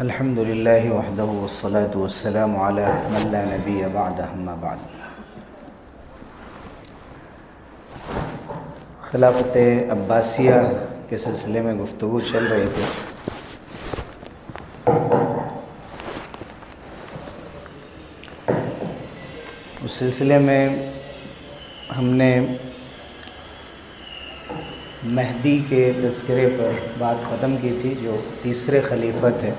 الحمد للہ وحدہ والصلاة والسلام علی من لا نبی بعدہ اما بعد۔ خلافت عباسیہ کے سلسلے میں گفتگو چل رہی تھی۔ اس سلسلے میں ہم نے مہدی کے تذکرے پر بات ختم کی تھی، جو تیسرے خلیفہ تھے،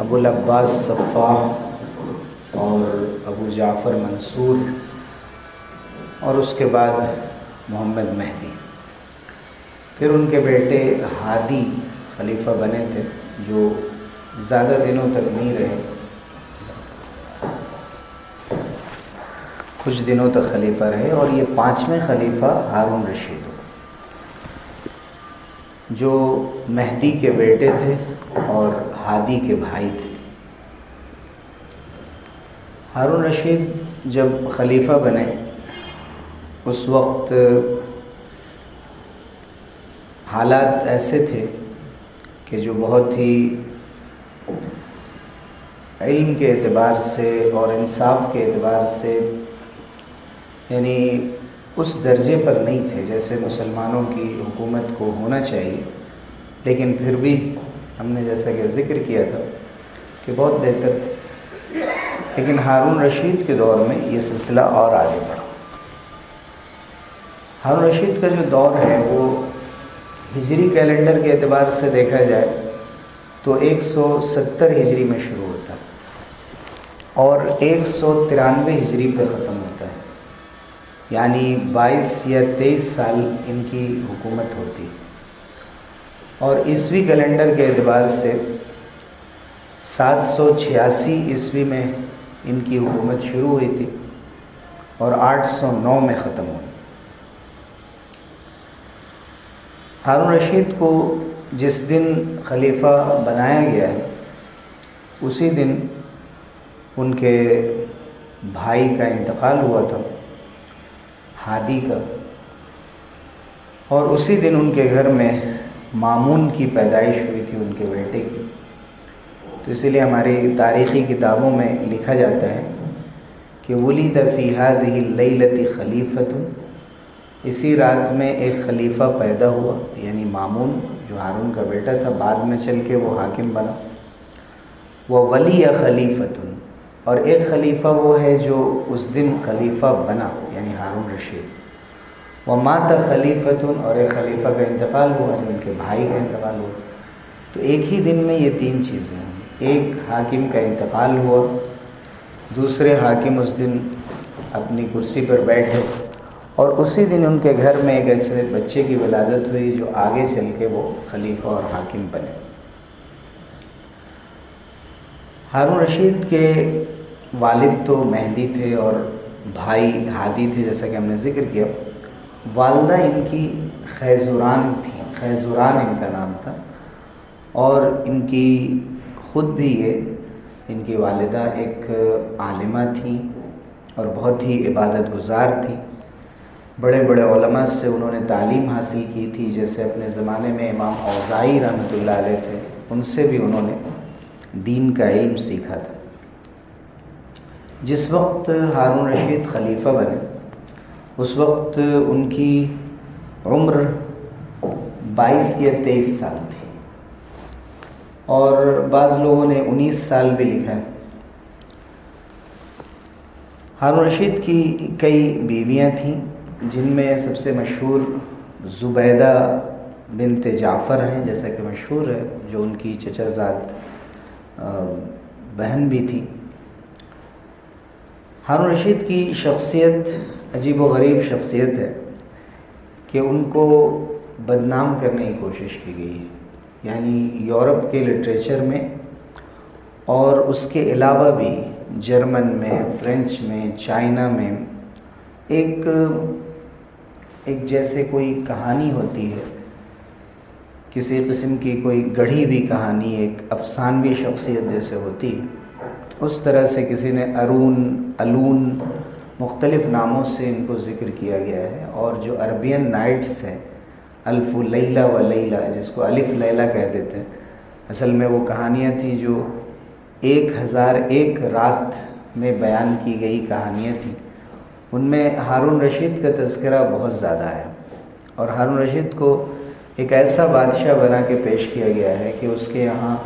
ابو العباس صفاح اور ابو جعفر منصور، اور اس کے بعد محمد مہدی۔ پھر ان کے بیٹے ہادی خلیفہ بنے تھے، جو زیادہ دنوں تک نہیں رہے، کچھ دنوں تک خلیفہ رہے، اور یہ پانچویں خلیفہ ہارون رشید، جو مہدی کے بیٹے تھے اور ہادی کے بھائی تھے۔ ہارون رشید جب خلیفہ بنے اس وقت حالات ایسے تھے کہ جو بہت ہی علم کے اعتبار سے اور انصاف کے اعتبار سے یعنی اس درجے پر نہیں تھے جیسے مسلمانوں کی حکومت کو ہونا چاہیے، لیکن پھر بھی ہم نے جیسا کہ ذکر کیا تھا کہ بہت بہتر تھے۔ لیکن ہارون رشید کے دور میں یہ سلسلہ اور آگے بڑھا۔ ہارون رشید کا جو دور ہے وہ ہجری کیلنڈر کے اعتبار سے دیکھا جائے تو 170 ہجری میں شروع ہوتا ہے اور 193 ہجری پہ ختم ہوتا ہے، یعنی 22 یا 23 سال ان کی حکومت ہوتی، اور عیسوی کیلنڈر کے اعتبار سے 786 عیسوی میں ان کی حکومت شروع ہوئی تھی اور 809 میں ختم ہوئی۔ ہارون رشید کو جس دن خلیفہ بنایا گیا ہے اسی دن ان کے بھائی کا انتقال ہوا تھا، ہادی کا، اور اسی دن ان کے گھر میں مامون کی پیدائش ہوئی تھی، ان کے بیٹے کی۔ تو اسی لیے ہماری تاریخی کتابوں میں لکھا جاتا ہے کہ ولد فی هذه الليلة خلیفۃ، اسی رات میں ایک خلیفہ پیدا ہوا، یعنی مامون جو ہارون کا بیٹا تھا، بعد میں چل کے وہ حاکم بنا۔ وولی خلیفۃ، اور ایک خلیفہ وہ ہے جو اس دن خلیفہ بنا، یعنی ہارون رشید۔ ومات خلیفۃ، اور ایک خلیفہ کا انتقال ہوا، جو ان کے بھائی کا انتقال ہوا۔ تو ایک ہی دن میں یہ تین چیزیں ہیں، ایک حاکم کا انتقال ہوا، دوسرے حاکم اس دن اپنی کرسی پر بیٹھے، اور اسی دن ان کے گھر میں ایک ایسے بچے کی ولادت ہوئی جو آگے چل کے وہ خلیفہ اور حاکم بنے۔ ہارون رشید کے والد تو مہدی تھے اور بھائی ہادی تھے، جیسا کہ ہم نے ذکر کیا۔ والدہ ان کی خیزران تھی، خیزران ان کا نام تھا، اور ان کی خود بھی ان کی والدہ ایک عالمہ تھیں اور بہت ہی عبادت گزار تھیں۔ بڑے بڑے علماء سے انہوں نے تعلیم حاصل کی تھی، جیسے اپنے زمانے میں امام اوزاعی رحمۃ اللہ علیہ تھے، ان سے بھی انہوں نے دین کا علم سیکھا تھا۔ جس وقت ہارون رشید خلیفہ بنے اس وقت ان کی عمر 22 یا 23 سال تھی، اور بعض لوگوں نے 19 سال بھی لکھا ہے۔ ہارون رشید کی کئی بیویاں تھیں، جن میں سب سے مشہور زبیدہ بنت جعفر ہیں، جیسا کہ مشہور ہے، جو ان کی چچا زاد بہن بھی تھی۔ ہارون رشید کی شخصیت عجیب و غریب شخصیت ہے کہ ان کو بدنام کرنے کی کوشش کی گئی ہے، یعنی یورپ کے لٹریچر میں اور اس کے علاوہ بھی جرمن میں، فرینچ میں، چائنا میں ایک جیسے کوئی کہانی ہوتی ہے، کسی قسم کی کوئی گڑھی ہوئی کہانی، ایک افسانوی شخصیت جیسے ہوتی ہے، اس طرح سے کسی نے الون مختلف ناموں سے ان کو ذکر کیا گیا ہے۔ اور جو عربین نائٹس ہیں، الف لیلہ و لیلہ، جس کو الف لیلہ کہتے تھے، اصل میں وہ کہانیاں تھیں جو 1001 رات میں بیان کی گئی کہانیاں تھیں، ان میں ہارون رشید کا تذکرہ بہت زیادہ ہے، اور ہارون رشید کو ایک ایسا بادشاہ بنا کے پیش کیا گیا ہے کہ اس کے یہاں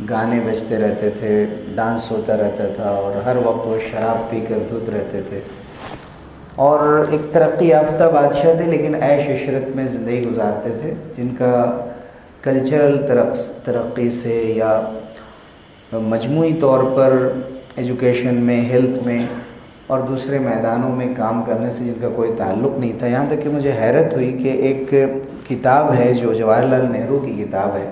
گانے بجتے رہتے تھے، ڈانس ہوتا رہتا تھا، اور ہر وقت وہ شراب پی کر دھت رہتے تھے، اور ایک ترقی یافتہ بادشاہ تھے لیکن عیش عشرت میں زندگی گزارتے تھے، جن کا کلچرل ترقی سے یا مجموعی طور پر ایجوکیشن میں، ہیلتھ میں اور دوسرے میدانوں میں کام کرنے سے جن کا کوئی تعلق نہیں تھا۔ یہاں تک کہ مجھے حیرت ہوئی کہ ایک کتاب ہے جو جواہر لال نہرو کی کتاب ہے،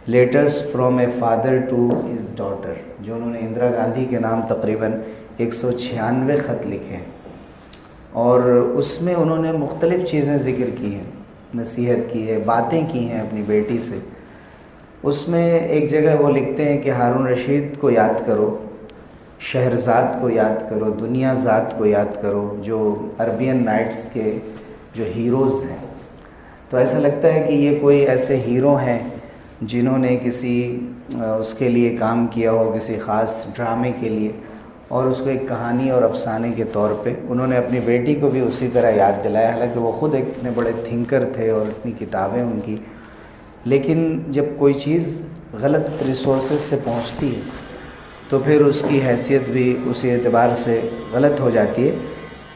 letters from a father to his daughter, جو انہوں نے اندرا گاندھی کے نام تقریباً 196 خط لکھے ہیں، اور اس میں انہوں نے مختلف چیزیں ذکر کی ہیں، نصیحت کی ہے، باتیں کی ہیں اپنی بیٹی سے۔ اس میں ایک جگہ وہ لکھتے ہیں کہ ہارون رشید کو یاد کرو، شہرزاد کو یاد کرو، دنیا ذات کو یاد کرو، جو عربین نائٹس کے جو ہیروز ہیں۔ تو ایسا لگتا ہے کہ یہ کوئی ایسے ہیرو ہیں جنہوں نے کسی اس کے لیے کام کیا ہو، کسی خاص ڈرامے کے لیے، اور اس کو ایک کہانی اور افسانے کے طور پہ انہوں نے اپنی بیٹی کو بھی اسی طرح یاد دلایا، حالانکہ وہ خود ایک اتنے بڑے تھنکر تھے اور اتنی کتابیں ان کی، لیکن جب کوئی چیز غلط ریسورسز سے پہنچتی ہے تو پھر اس کی حیثیت بھی اسی اعتبار سے غلط ہو جاتی ہے۔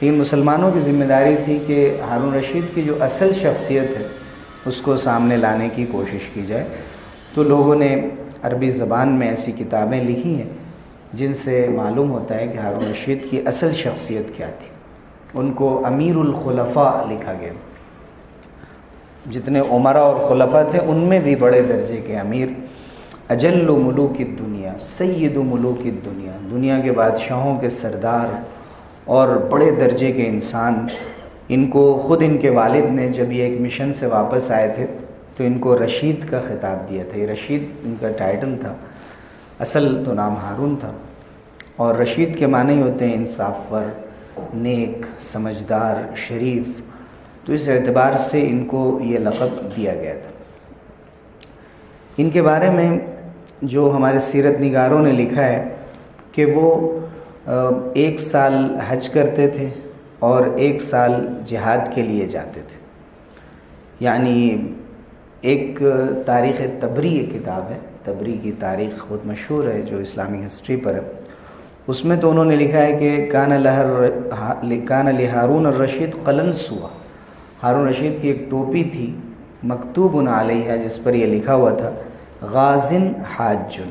لیکن مسلمانوں کی ذمہ داری تھی کہ ہارون رشید کی جو اصل شخصیت ہے اس کو سامنے لانے کی کوشش کی جائے، تو لوگوں نے عربی زبان میں ایسی کتابیں لکھی ہیں جن سے معلوم ہوتا ہے کہ ہارون رشید کی اصل شخصیت کیا تھی۔ ان کو امیر الخلفاء لکھا گیا، جتنے عمراء اور خلفاء تھے ان میں بھی بڑے درجے کے امیر، اجل ملوک الدنیا، سید ملوک الدنیا، دنیا کے بادشاہوں کے سردار اور بڑے درجے کے انسان۔ ان کو خود ان کے والد نے جب یہ ایک مشن سے واپس آئے تھے تو ان کو رشید کا خطاب دیا تھا۔ یہ رشید ان کا ٹائٹل تھا، اصل تو نام ہارون تھا، اور رشید کے معنی ہی ہوتے ہیں انصافور، نیک، سمجھدار، شریف، تو اس اعتبار سے ان کو یہ لقب دیا گیا تھا۔ ان کے بارے میں جو ہمارے سیرت نگاروں نے لکھا ہے کہ وہ 1 سال حج کرتے تھے اور 1 سال جہاد کے لیے جاتے تھے۔ یعنی ایک تاریخ تبری ایک کتاب ہے، تبری کی تاریخ بہت مشہور ہے جو اسلامک ہسٹری پر ہے، اس میں تو انہوں نے لکھا ہے کہ کان لہارون الرشید قلنسوہ، ہارون رشید کی ایک ٹوپی تھی، مکتوب علیہا، جس پر یہ لکھا ہوا تھا غازن حاجن،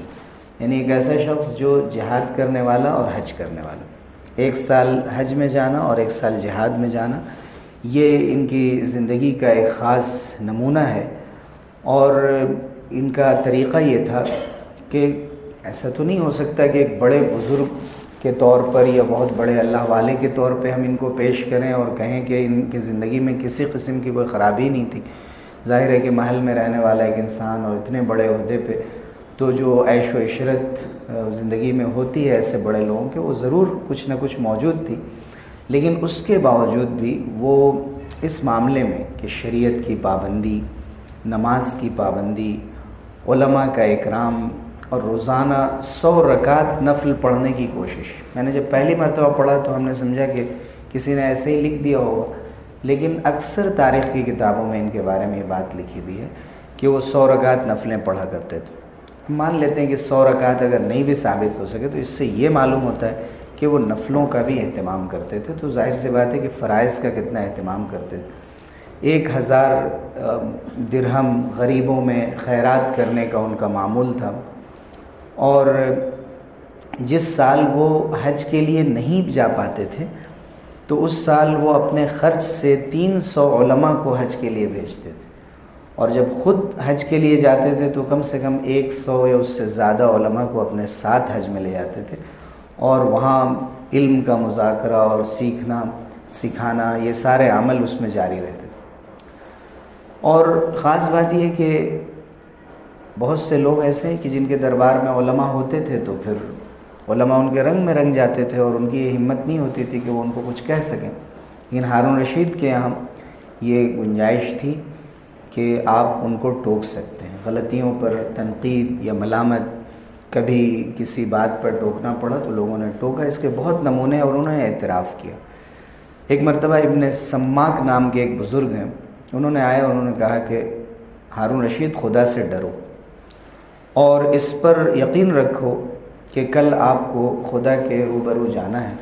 یعنی ایک ایسا شخص جو جہاد کرنے والا اور حج کرنے والا، 1 سال حج میں جانا اور 1 سال جہاد میں جانا، یہ ان کی زندگی کا ایک خاص نمونہ ہے۔ اور ان کا طریقہ یہ تھا کہ ایسا تو نہیں ہو سکتا کہ ایک بڑے بزرگ کے طور پر یا بہت بڑے اللہ والے کے طور پہ ہم ان کو پیش کریں اور کہیں کہ ان کی زندگی میں کسی قسم کی کوئی خرابی نہیں تھی۔ ظاہر ہے کہ محل میں رہنے والا ایک انسان اور اتنے بڑے عہدے پہ، تو جو عیش و عشرت زندگی میں ہوتی ہے ایسے بڑے لوگوں کے، وہ ضرور کچھ نہ کچھ موجود تھی، لیکن اس کے باوجود بھی وہ اس معاملے میں کہ شریعت کی پابندی، نماز کی پابندی، علماء کا اکرام اور روزانہ 100 رکعت نفل پڑھنے کی کوشش۔ میں نے جب پہلی مرتبہ پڑھا تو ہم نے سمجھا کہ کسی نے ایسے ہی لکھ دیا ہوگا، لیکن اکثر تاریخ کی کتابوں میں ان کے بارے میں یہ بات لکھی ہوئی ہے کہ وہ 100 رکعت نفلیں پڑھا کرتے تھے۔ ہم مان لیتے ہیں کہ 100 رکعت اگر نہیں بھی ثابت ہو سکے تو اس سے یہ معلوم ہوتا ہے کہ وہ نفلوں کا بھی اہتمام کرتے تھے، تو ظاہر سی بات ہے کہ فرائض کا کتنا اہتمام کرتے تھے۔ 1000 درہم غریبوں میں خیرات کرنے کا ان کا معمول تھا، اور جس سال وہ حج کے لیے نہیں جا پاتے تھے تو اس سال وہ اپنے خرچ سے 300 علماء کو حج کے لیے بھیجتے تھے، اور جب خود حج کے لیے جاتے تھے تو کم سے کم 100 یا اس سے زیادہ علماء کو اپنے ساتھ حج میں لے جاتے تھے، اور وہاں علم کا مذاکرہ اور سیکھنا سکھانا یہ سارے عمل اس میں جاری رہتے تھے۔ اور خاص بات یہ کہ بہت سے لوگ ایسے ہیں کہ جن کے دربار میں علماء ہوتے تھے تو پھر علماء ان کے رنگ میں رنگ جاتے تھے، اور ان کی یہ ہمت نہیں ہوتی تھی کہ وہ ان کو کچھ کہہ سکیں، لیکن ہارون رشید کے یہاں یہ گنجائش تھی کہ آپ ان کو ٹوک سکتے ہیں، غلطیوں پر تنقید یا ملامت، کبھی کسی بات پر ٹوکنا پڑا تو لوگوں نے ٹوکا، اس کے بہت نمونے اور انہوں نے اعتراف کیا۔ ایک مرتبہ ابن سماک نام کے ایک بزرگ ہیں، انہوں نے آئے اور انہوں نے کہا کہ ہارون رشید خدا سے ڈرو اور اس پر یقین رکھو کہ کل آپ کو خدا کے روبرو جانا ہے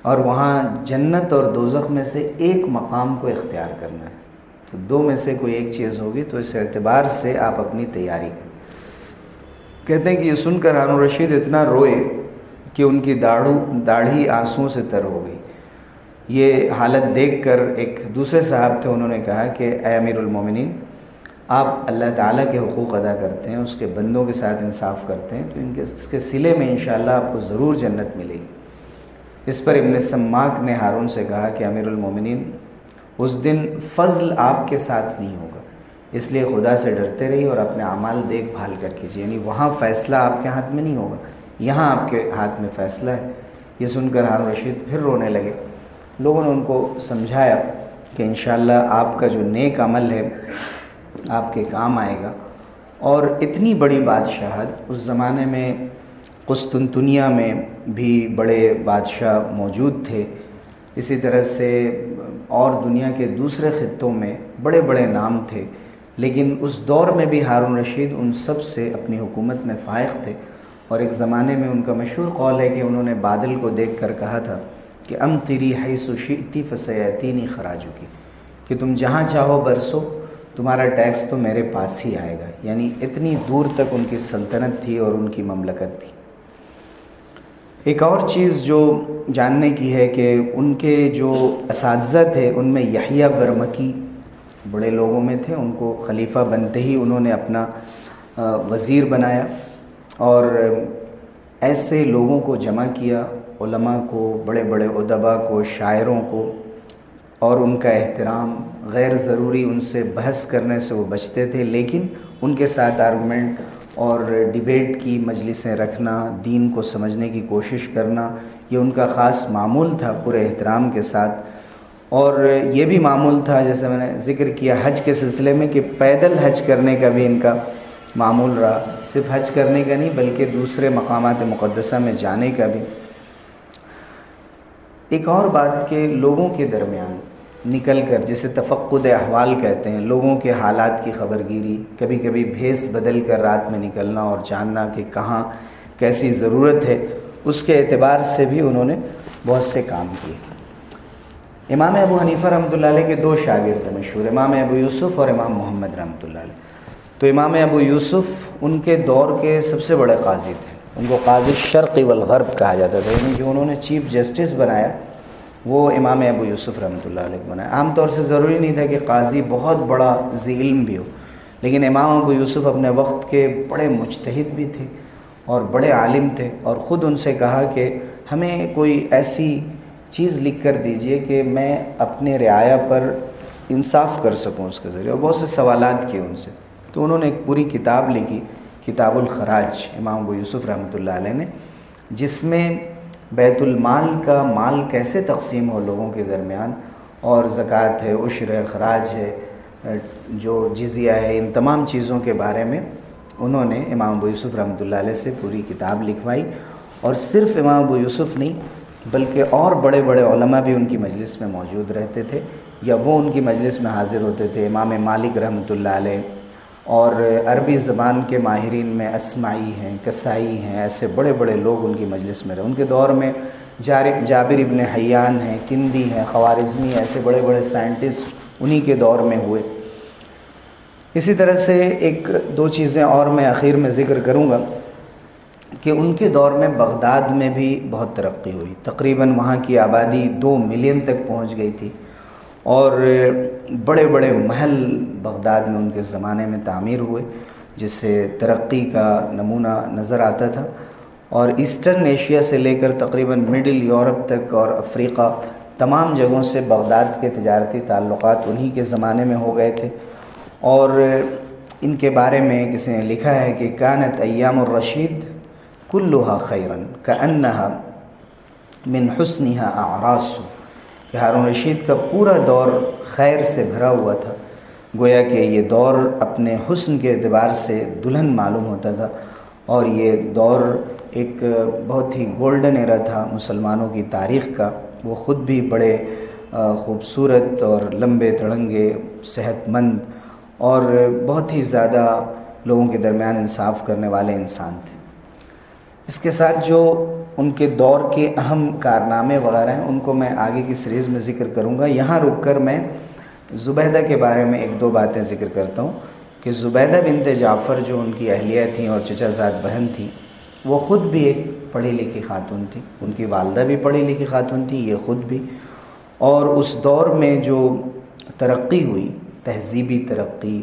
اور وہاں جنت اور دوزخ میں سے ایک مقام کو اختیار کرنا ہے، تو دو میں سے کوئی ایک چیز ہوگی، تو اس اعتبار سے آپ اپنی تیاری کریں۔ کہتے ہیں کہ یہ سن کر ہارون رشید اتنا روئے کہ ان کی داڑھی آنسوؤں سے تر ہو گئی۔ یہ حالت دیکھ کر ایک دوسرے صاحب تھے، انہوں نے کہا کہ اے امیر المومنین، آپ اللہ تعالیٰ کے حقوق ادا کرتے ہیں، اس کے بندوں کے ساتھ انصاف کرتے ہیں، تو اس کے صلے میں انشاءاللہ آپ کو ضرور جنت ملے گی۔ اس پر ابن سماک نے ہارون سے کہا کہ امیر المومنین، اس دن فضل آپ کے ساتھ نہیں ہوگا، اس لیے خدا سے ڈرتے رہیے اور اپنے اعمال دیکھ بھال کر کیجیے، یعنی وہاں فیصلہ آپ کے ہاتھ میں نہیں ہوگا، یہاں آپ کے ہاتھ میں فیصلہ ہے۔ یہ سن کر ہارون رشید پھر رونے لگے۔ لوگوں نے ان کو سمجھایا کہ انشاءاللہ آپ کا جو نیک عمل ہے آپ کے کام آئے گا۔ اور اتنی بڑی بادشاہت، اس زمانے میں قسطنطنیہ میں بھی بڑے بادشاہ موجود تھے، اسی طرح سے اور دنیا کے دوسرے خطوں میں بڑے بڑے نام تھے، لیکن اس دور میں بھی ہارون رشید ان سب سے اپنی حکومت میں فائق تھے۔ اور ایک زمانے میں ان کا مشہور قول ہے کہ انہوں نے بادل کو دیکھ کر کہا تھا کہ امطری حیث شئتی فسیأتینی خراجکی، کہ تم جہاں چاہو برسو، تمہارا ٹیکس تو میرے پاس ہی آئے گا، یعنی اتنی دور تک ان کی سلطنت تھی اور ان کی مملکت تھی۔ ایک اور چیز جو جاننے کی ہے کہ ان کے جو اساتذہ تھے ان میں یحییٰ برمکی بڑے لوگوں میں تھے، ان کو خلیفہ بنتے ہی انہوں نے اپنا وزیر بنایا اور ایسے لوگوں کو جمع کیا، علماء کو، بڑے بڑے ادباء کو، شاعروں کو، اور ان کا احترام، غیر ضروری ان سے بحث کرنے سے وہ بچتے تھے، لیکن ان کے ساتھ آرگومنٹ اور ڈیبیٹ کی مجلسیں رکھنا، دین کو سمجھنے کی کوشش کرنا، یہ ان کا خاص معمول تھا پورے احترام کے ساتھ۔ اور یہ بھی معمول تھا، جیسے میں نے ذکر کیا حج کے سلسلے میں، کہ پیدل حج کرنے کا بھی ان کا معمول رہا، صرف حج کرنے کا نہیں بلکہ دوسرے مقامات مقدسہ میں جانے کا بھی۔ ایک اور بات کہ لوگوں کے درمیان نکل کر، جسے تفقد احوال کہتے ہیں، لوگوں کے حالات کی خبرگیری، کبھی کبھی بھیس بدل کر رات میں نکلنا اور جاننا کہ کہاں کیسی ضرورت ہے، اس کے اعتبار سے بھی انہوں نے بہت سے کام کیے۔ امام ابو حنیفہ رحمۃ اللہ علیہ کے دو شاگرد ہیں مشہور، امام ابو یوسف اور امام محمد رحمۃ اللہ علیہ۔ تو امام ابو یوسف ان کے دور کے سب سے بڑے قاضی تھے، ان کو قاضی الشرق والغرب کہا جاتا تھا، یعنی جو انہوں نے چیف جسٹس بنایا وہ امام ابو یوسف رحمۃ اللہ علیہ بنایا۔ عام طور سے ضروری نہیں تھا کہ قاضی بہت بڑا ذی علم بھی ہو، لیکن امام ابو یوسف اپنے وقت کے بڑے مجتہد بھی تھے اور بڑے عالم تھے، اور خود ان سے کہا کہ ہمیں کوئی ایسی چیز لکھ کر دیجئے کہ میں اپنے رعایا پر انصاف کر سکوں اس کے ذریعے، اور بہت سے سوالات کیے ان سے۔ تو انہوں نے ایک پوری کتاب لکھی، کتاب الخراج، امام ابو یوسف رحمۃ اللہ علیہ نے، جس میں بیت المال کا مال کیسے تقسیم ہو لوگوں کے درمیان، اور زکوٰۃ ہے، عشر ہے، خراج ہے، جو جزیہ ہے، ان تمام چیزوں کے بارے میں انہوں نے امام ابو یوسف رحمۃ اللہ علیہ سے پوری کتاب لکھوائی۔ اور صرف امام ابو یوسف نہیں بلکہ اور بڑے بڑے علماء بھی ان کی مجلس میں موجود رہتے تھے، یا وہ ان کی مجلس میں حاضر ہوتے تھے۔ امام مالک رحمۃ اللہ علیہ، اور عربی زبان کے ماہرین میں اسمعی ہیں، کسائی ہیں، ایسے بڑے بڑے لوگ ان کی مجلس میں رہے۔ ان کے دور میں جابر ابن حیان ہیں، کندی ہیں، خوارزمی، ایسے بڑے بڑے سائنٹسٹ انہی کے دور میں ہوئے۔ اسی طرح سے ایک دو چیزیں اور میں آخر میں ذکر کروں گا کہ ان کے دور میں بغداد میں بھی بہت ترقی ہوئی، تقریباً وہاں کی آبادی 2 ملین تک پہنچ گئی تھی، اور بڑے بڑے محل بغداد میں ان کے زمانے میں تعمیر ہوئے، جس سے ترقی کا نمونہ نظر آتا تھا۔ اور ایسٹرن ایشیا سے لے کر تقریباً مڈل یورپ تک اور افریقہ، تمام جگہوں سے بغداد کے تجارتی تعلقات انہی کے زمانے میں ہو گئے تھے۔ اور ان کے بارے میں کسی نے لکھا ہے کہ کانت ایام الرشید کلھا خیرا کانھا من حسنھا اعراس، کہ ہارون رشید کا پورا دور خیر سے بھرا ہوا تھا، گویا کہ یہ دور اپنے حسن کے اعتبار سے دلہن معلوم ہوتا تھا، اور یہ دور ایک بہت ہی گولڈن ایرا تھا مسلمانوں کی تاریخ کا۔ وہ خود بھی بڑے خوبصورت اور لمبے تڑنگے، صحت مند اور بہت ہی زیادہ لوگوں کے درمیان انصاف کرنے والے انسان تھے۔ اس کے ساتھ جو ان کے دور کے اہم کارنامے وغیرہ ہیں ان کو میں آگے کی سیریز میں ذکر کروں گا۔ یہاں رک کر میں زبیدہ کے بارے میں ایک دو باتیں ذکر کرتا ہوں کہ زبیدہ بنت جعفر جو ان کی اہلیہ تھیں اور چچا زاد بہن تھیں، وہ خود بھی ایک پڑھی لکھی خاتون تھی۔ ان کی والدہ بھی پڑھی لکھی خاتون تھی، یہ خود بھی۔ اور اس دور میں جو ترقی ہوئی، تہذیبی ترقی،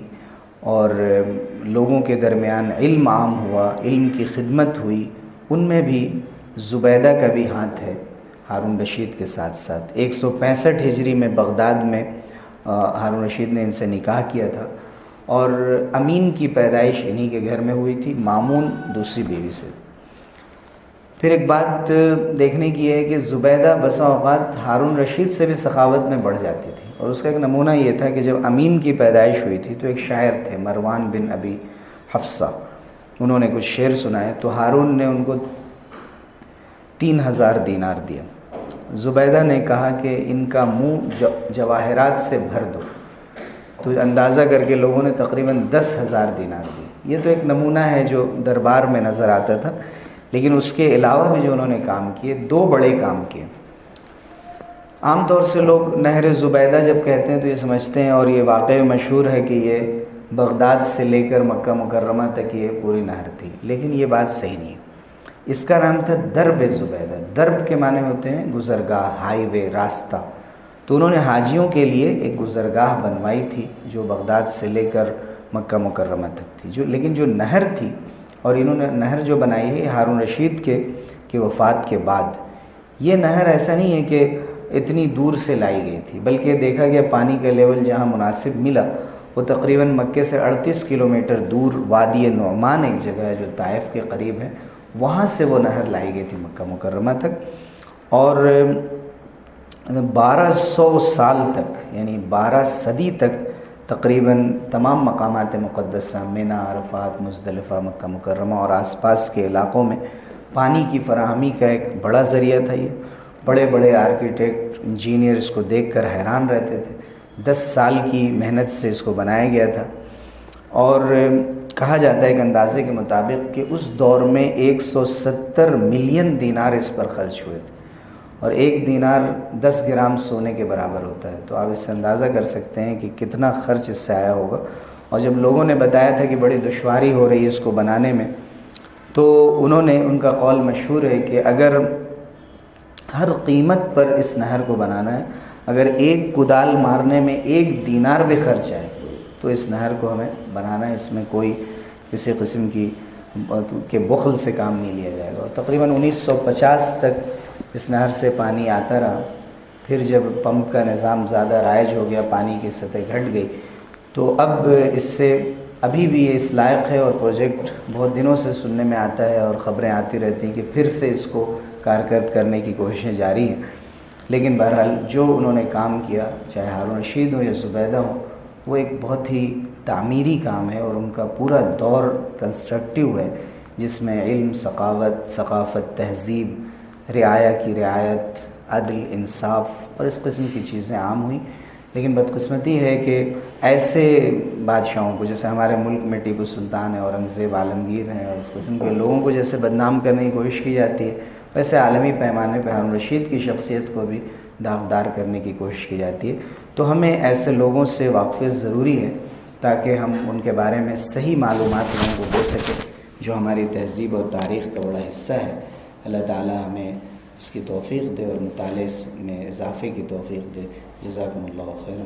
اور لوگوں کے درمیان علم عام ہوا، علم کی خدمت ہوئی، ان میں بھی زبیدہ کا بھی ہاتھ ہے ہارون رشید کے ساتھ ساتھ۔ 165 ہجری میں بغداد میں ہارون رشید نے ان سے نکاح کیا تھا، اور امین کی پیدائش انہی کے گھر میں ہوئی تھی، مامون دوسری بیوی سے۔ پھر ایک بات دیکھنے کی ہے کہ زبیدہ بسا اوقات ہارون رشید سے بھی سخاوت میں بڑھ جاتی تھی، اور اس کا ایک نمونہ یہ تھا کہ جب امین کی پیدائش ہوئی تھی تو ایک شاعر تھے مروان بن ابی حفصہ، انہوں نے کچھ شعر سنائے تو ہارون نے ان کو 3000 دینار دیا۔ زبیدہ نے کہا کہ ان کا منہ جواہرات سے بھر دو، تو اندازہ کر کے لوگوں نے تقریباً 10,000 دینار دی۔ یہ تو ایک نمونہ ہے جو دربار میں نظر آتا تھا، لیکن اس کے علاوہ بھی جو انہوں نے کام کیے، 2 بڑے کام کیے۔ عام طور سے لوگ نہر زبیدہ جب کہتے ہیں تو یہ سمجھتے ہیں، اور یہ واقعہ مشہور ہے کہ یہ بغداد سے لے کر مکہ مکرمہ تک یہ پوری نہر تھی، لیکن یہ بات صحیح نہیں ہے۔ اس کا نام تھا درب زبیدہ۔ درب کے معنی ہوتے ہیں گزرگاہ، ہائی وے، راستہ۔ تو انہوں نے حاجیوں کے لیے ایک گزرگاہ بنوائی تھی جو بغداد سے لے کر مکہ مکرمہ تک تھی، لیکن جو نہر تھی، اور انہوں نے نہر جو بنائی ہے ہارون رشید کے وفات کے بعد، یہ نہر ایسا نہیں ہے کہ اتنی دور سے لائی گئی تھی، بلکہ دیکھا گیا پانی کا لیول جہاں مناسب ملا وہ تقریباً مکے سے 38 کلومیٹر دور وادی نعمان ایک جگہ ہے جو طائف کے قریب ہے، وہاں سے وہ نہر لائی گئی تھی مکہ مکرمہ تک۔ اور 1200 سال تک، یعنی 12 صدی تک تقریباً تمام مقامات مقدسہ منی، عرفات، مزدلفہ، مکہ مکرمہ اور آس پاس کے علاقوں میں پانی کی فراہمی کا ایک بڑا ذریعہ تھا۔ یہ بڑے بڑے آرکیٹیکٹ، انجینئر اس کو دیکھ کر حیران رہتے تھے۔ 10 سال کی محنت سے اس کو بنایا گیا تھا، اور کہا جاتا ہے ایک اندازے کے مطابق کہ اس دور میں 170 ملین دینار اس پر خرچ ہوئے تھے، اور 1 دینار 10 گرام سونے کے برابر ہوتا ہے۔ تو آپ اس سے اندازہ کر سکتے ہیں کہ کتنا خرچ اس سے آیا ہوگا۔ اور جب لوگوں نے بتایا تھا کہ بڑی دشواری ہو رہی ہے اس کو بنانے میں، تو انہوں نے، ان کا قول مشہور ہے کہ اگر ہر قیمت پر اس نہر کو بنانا ہے، اگر ایک کدال مارنے میں 1 دینار بھی خرچ آئے تو اس نہر کو ہمیں بنانا ہے، اس میں کوئی کسی قسم کے بخل سے کام نہیں لیا جائے گا۔ اور تقریباً 1950 تک اس نہر سے پانی آتا رہا۔ پھر جب پمپ کا نظام زیادہ رائج ہو گیا، پانی کی سطح گھٹ گئی، تو اب اس سے ابھی بھی یہ اس لائق ہے، اور پروجیکٹ بہت دنوں سے سننے میں آتا ہے اور خبریں آتی رہتی ہیں کہ پھر سے اس کو کارکرد کرنے کی کوششیں جاری ہیں۔ لیکن بہرحال جو انہوں نے کام کیا، چاہے ہارون رشید ہو یا زبیدہ ہو، وہ ایک بہت ہی تعمیری کام ہے، اور ان کا پورا دور کنسٹرکٹیو ہے، جس میں علم، ثقافت، تہذیب، رعایا کی رعایت، عدل، انصاف اور اس قسم کی چیزیں عام ہوئیں۔ لیکن بدقسمتی ہے کہ ایسے بادشاہوں کو، جیسے ہمارے ملک میں ٹیپو سلطان ہے، اورنگزیب، عالمگیر ہیں، اور اس قسم کے لوگوں کو جیسے بدنام کرنے کی کوشش کی جاتی ہے، ویسے عالمی پیمانے پہ ہارون رشید کی شخصیت کو بھی داغدار کرنے کی کوشش کی جاتی ہے۔ تو ہمیں ایسے لوگوں سے واقفیت ضروری ہے تاکہ ہم ان کے بارے میں صحیح معلومات لوگوں کو دے سکیں، جو ہماری تہذیب اور تاریخ کا بڑا حصہ ہے۔ اللہ تعالی ہمیں اس کی توفیق دے اور مطالعے میں اضافے کی توفیق دے۔ جزاکم اللہ خیر۔